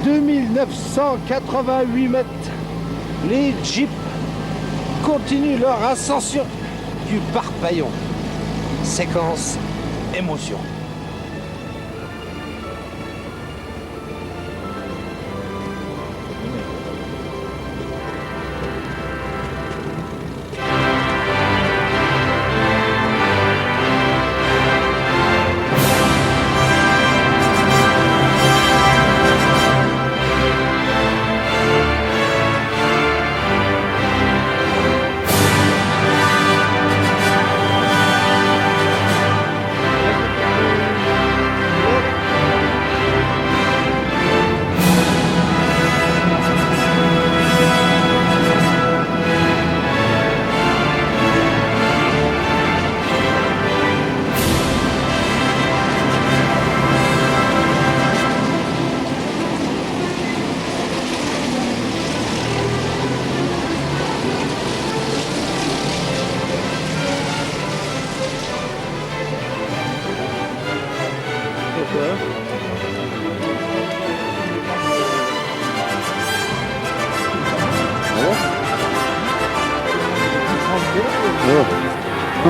2988 mètres. Les Jeeps continuent leur ascension du Parpaillon. Séquence émotion. Et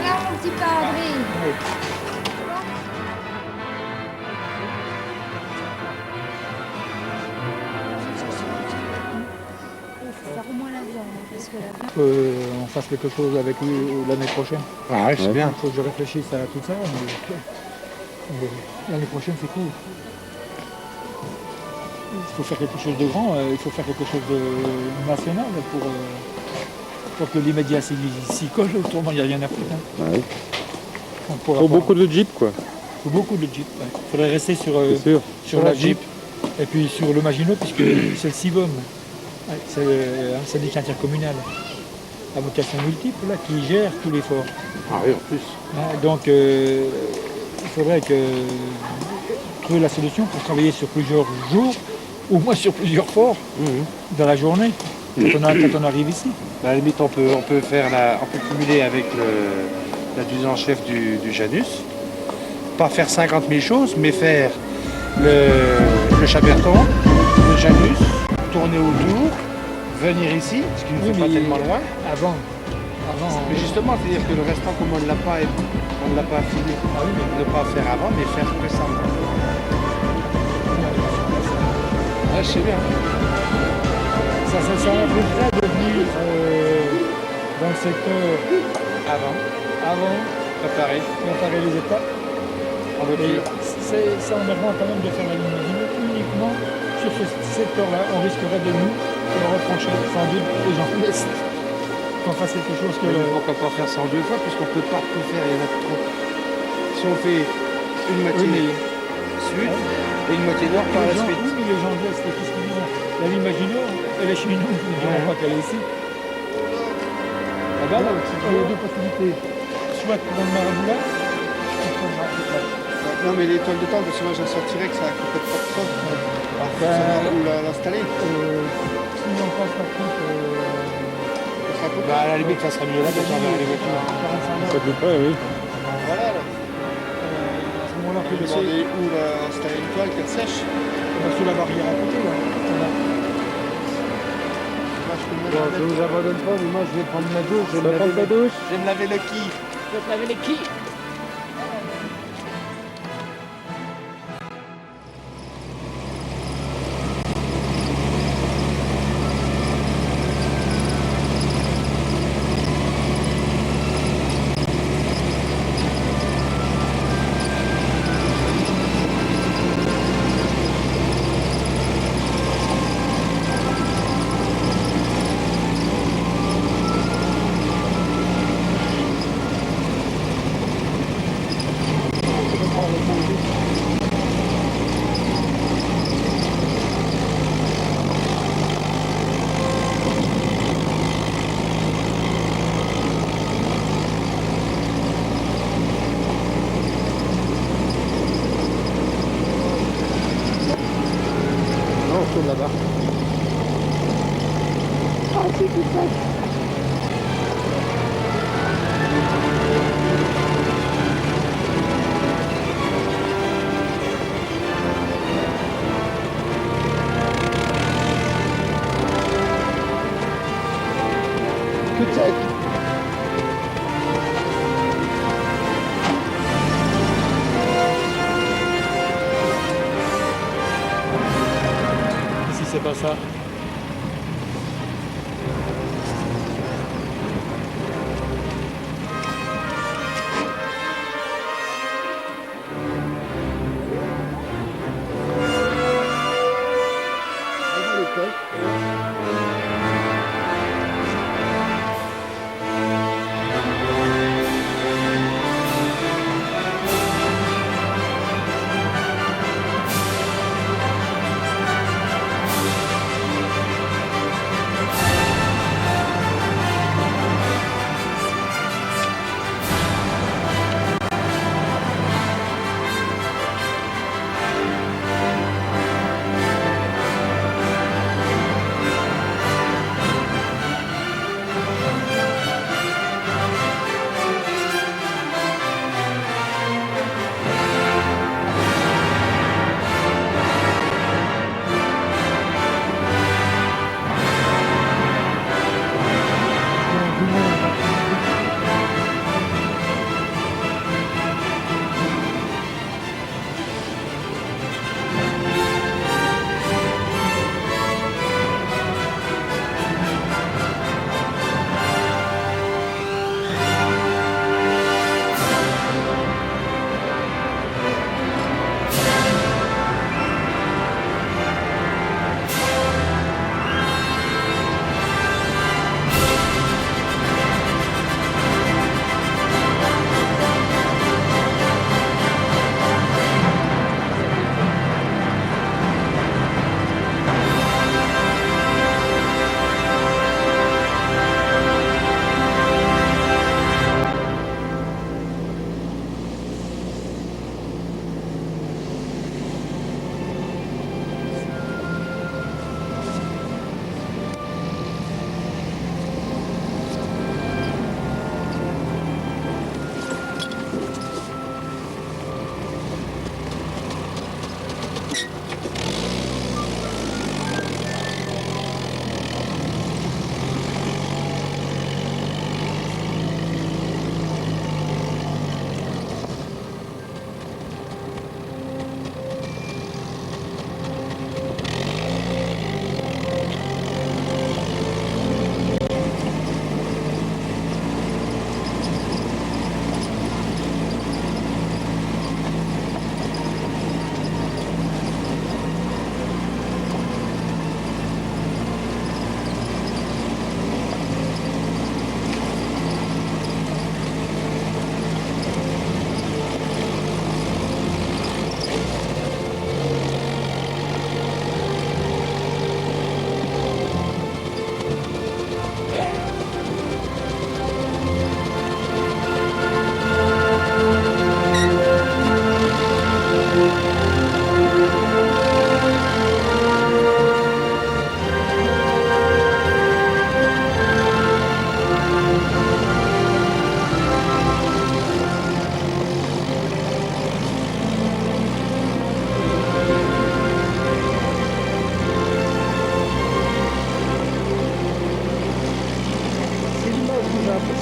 là, mon petit padré. Il faut faire au moins la viande, parce que la viande... On fasse quelque chose avec lui l'année prochaine. Ah ouais, c'est bien. Il faut que je réfléchisse à tout ça. Mais l'année prochaine, c'est cool. Il faut faire quelque chose de grand, il faut faire quelque chose de national pour que l'immédiat s'y colle. Autrement, il n'y a rien à foutre. Hein. Ouais. Pour beaucoup de Jeep, quoi. Faut beaucoup de Jeep. Il faudrait rester sur la Jeep. Jeep et puis sur le Maginot, puisque c'est le CIVOM. Ouais, c'est un syndicat intercommunal à vocation multiple là, qui gère tout l'effort. Ah oui, en plus. Donc il faudrait trouver la solution pour travailler sur plusieurs jours, au moins sur plusieurs forts dans la journée, quand on arrive ici. À la limite, on peut cumuler avec l'adjudant-chef du Janus. Pas faire 50 000 choses, mais faire le Chaberton, le Janus, tourner autour, venir ici, ce qui ne fait pas tellement loin. Avant. Mais justement, c'est-à-dire que le restant, comme on ne l'a pas fini, ne pas faire avant, mais faire récemment. Ah, je sais bien. Ça impliquerait de venir dans le secteur avant, Préparer. préparer les étapes. Et c'est emmerdant quand même de faire la ligne Maginot uniquement sur ce secteur-là. On risquerait de nous reprocher sans doute les gens de l'Est qu'on fasse quelque chose que... Pourquoi pas faire ça en deux fois, puisqu'on ne peut pas tout faire, il y en a trop. Si on fait une matinée sud et une moitié nord par la suite. Oui, mais les gens de l'Est, qu'est-ce qu'ils diront? La ligne Maginot, elle est chez nous, ils ne diront pas qu'elle est ici. Ah ben là, il y a deux possibilités. Soit dans le Maraboula, Non, mais l'étoile de tente, parce que moi j'en sortirais que ça ne coûte pas de sol. Alors, faut savoir où l'installer. si on passe par contre... À la limite, ça sera mieux là, parce qu'on va arriver tout. 45 mètres. Ça peut pas, oui. Voilà, là. À ce moment-là, on peut laisser Demander où installer une toile, qu'elle sèche. sur la barrière à côté. Là. Voilà. Bon, je vous abandonne pas, mais moi je vais prendre ma douche. Je vais me laver le qui. Je vais te laver les quilles. ça.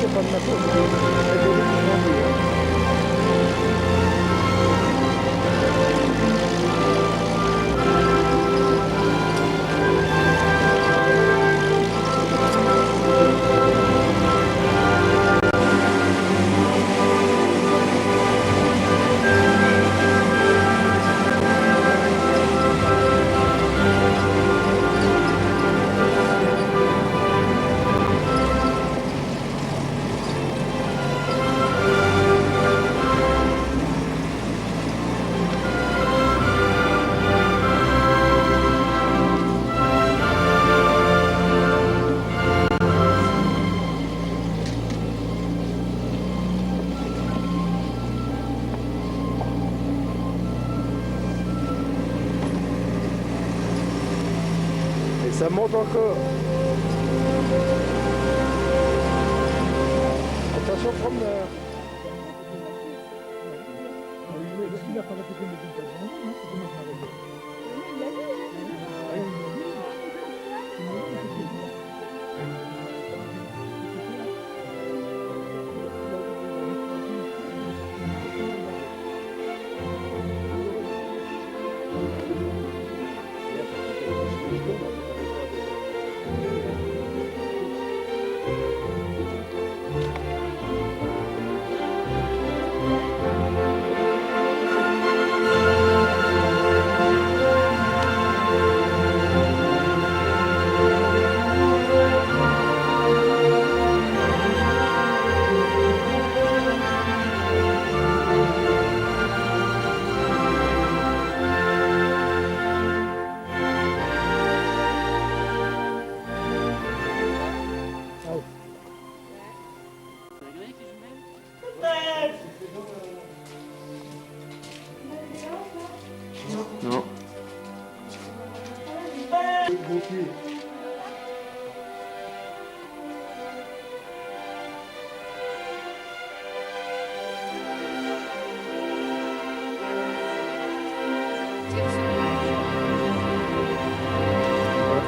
C'est pas de ma faute. C'est pour lui qui grandit. Ça monte encore. Attention, promeneur.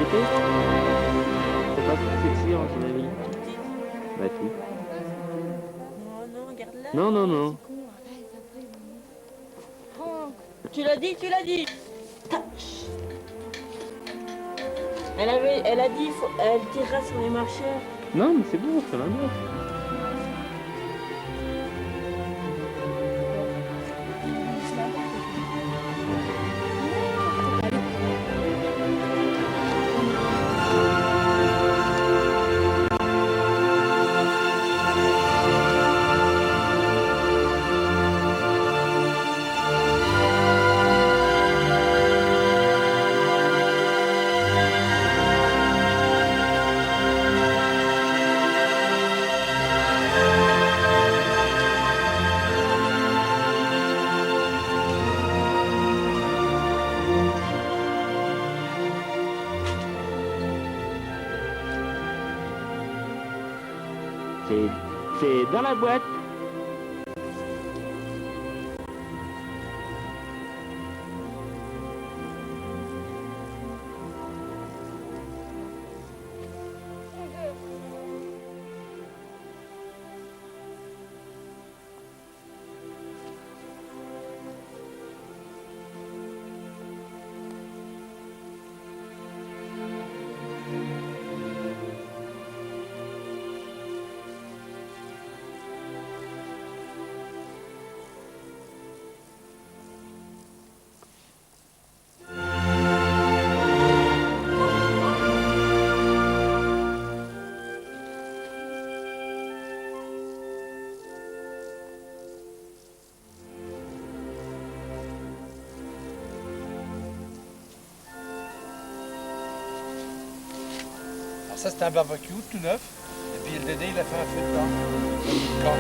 habitué. C'est pas tout sexy en ton avis. Bah tout. Oh non, regarde-la. Non, non, non. Franck, tu l'as dit, tu l'as dit. Tach. Elle a dit, elle tirera sur les marcheurs. Non, mais c'est bon, ça va bien. C'est dans la boîte. Alors ça, c'était un barbecue tout neuf. Et puis le Dédé, il a fait un feu de camp. Hein?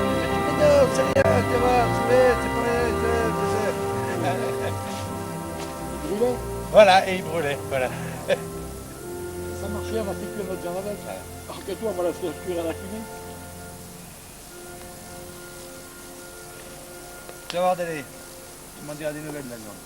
Il a dit, mais non, c'est rien, tu vois, c'est pas rien, Il brûlait. Voilà, et il brûlait, voilà. Ça marchait, on va faire cuire notre viande avec. Alors que toi, on va la faire cuire à la fumée. Tu vas voir, Dédé. Tu m'en diras des nouvelles là-dedans.